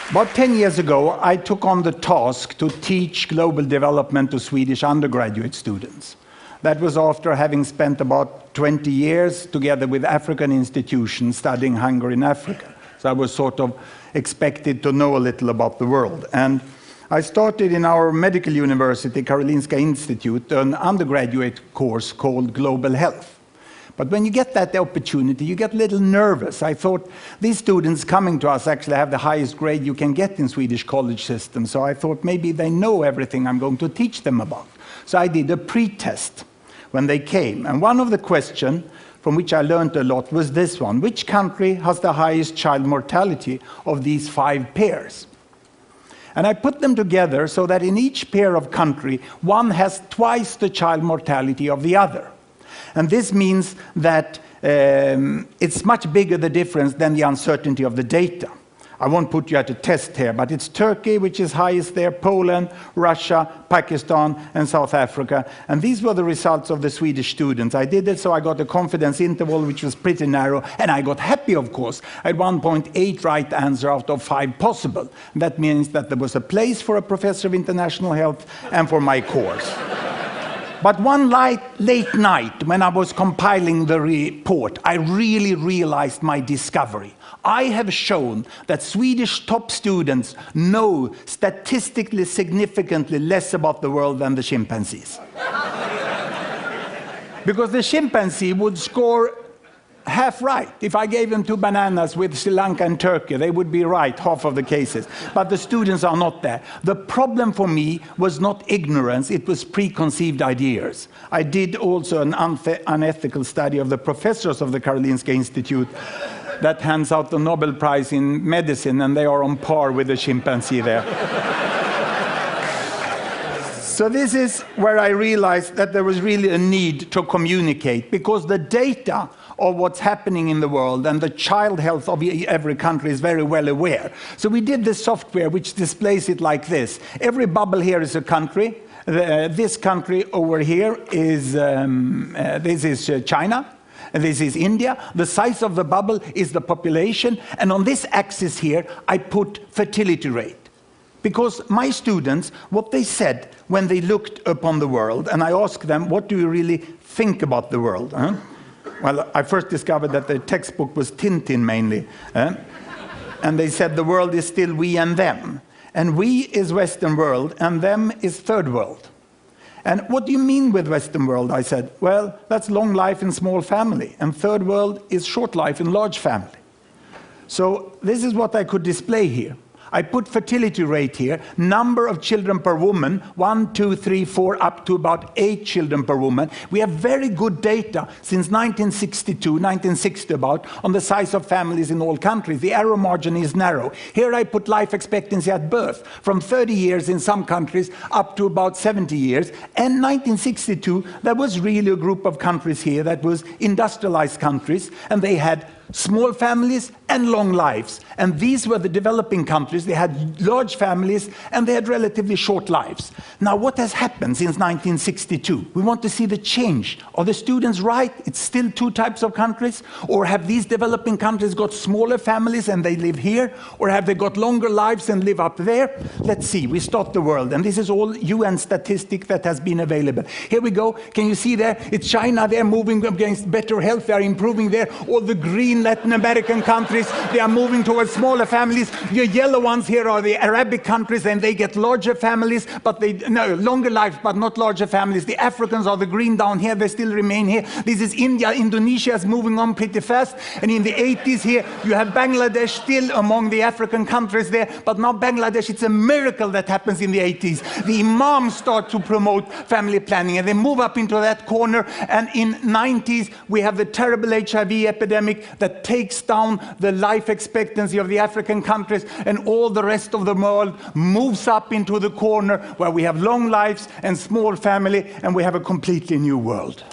About 10 years ago, I took on the task to teach global development to Swedish undergraduate students. That was after having spent about 20 years together with African institutions studying hunger in Africa. So I was sort of expected to know a little about the world. And I started in our medical university, Karolinska Institute, an undergraduate course called Global Health. But when you get that opportunity, you get a little nervous. I thought these students coming to us actually have the highest grade you can get in Swedish college system. So I thought maybe they know everything I'm going to teach them about. So I did a pre-test when they came. And one of the questions from which I learned a lot was this one: which country has the highest child mortality of these 5 pairs? And I put them together so that in each pair of country, one has twice the child mortality of the other. And this means that it's much bigger the difference than the uncertainty of the data. I won't put you at a test here, but it's Turkey, which is highest there, Poland, Russia, Pakistan, and South Africa. And these were the results of the Swedish students. I did it, so I got a confidence interval, which was pretty narrow, and I got happy, of course. I had 1.8 right answer out of 5 possible. And that means that there was a place for a professor of international health and for my course. But one late night, when I was compiling the report, I really realized my discovery. I have shown that Swedish top students know statistically significantly less about the world than the chimpanzees. Because the chimpanzee would score half right. If I gave them 2 bananas with Sri Lanka and Turkey, they would be right half of the cases. But the students are not there. The problem for me was not ignorance, it was preconceived ideas. I did also an unethical study of the professors of the Karolinska Institute that hands out the Nobel Prize in medicine, and they are on par with the chimpanzee there. So this is where I realized that there was really a need to communicate, because the data of what's happening in the world and the child health of every country is very well aware. So we did this software which displays it like this. Every bubble here is a country. This country over here is China. And this is India. The size of the bubble is the population. And on this axis here, I put fertility rate. Because my students, what they said when they looked upon the world, and I asked them, what do you really think about the world? Well, I first discovered that the textbook was Tintin mainly. And they said the world is still we and them. And we is Western world, and them is third world. And what do you mean with Western world? I said, well, that's long life in small family. And third world is short life in large family. So this is what I could display here. I put fertility rate here, number of children per woman, 1, 2, 3, 4, up to about 8 children per woman. We have very good data since 1962, 1960 about, on the size of families in all countries. The error margin is narrow. Here I put life expectancy at birth, from 30 years in some countries up to about 70 years. And 1962, there was really a group of countries here that was industrialized countries, and they had small families and long lives. And these were the developing countries. They had large families and they had relatively short lives. Now, what has happened since 1962? We want to see the change. Are the students right? It's still 2 types of countries? Or have these developing countries got smaller families and they live here? Or have they got longer lives and live up there? Let's see. We start the world. And this is all UN statistic that has been available. Here we go. Can you see there? It's China. They're moving against better health. They're improving there. All the green Latin American countries, they are moving towards smaller families. The yellow ones here are the Arabic countries, and they get larger families, but longer lives, but not larger families. The Africans are the green down here, they still remain here. This is India. Indonesia is moving on pretty fast. And in the 80s here, you have Bangladesh still among the African countries there. But now Bangladesh, it's a miracle that happens in the 80s. The imams start to promote family planning, and they move up into that corner. And in 90s, we have the terrible HIV epidemic that takes down the life expectancy of the African countries, and all the rest of the world moves up into the corner where we have long lives and small family, and we have a completely new world.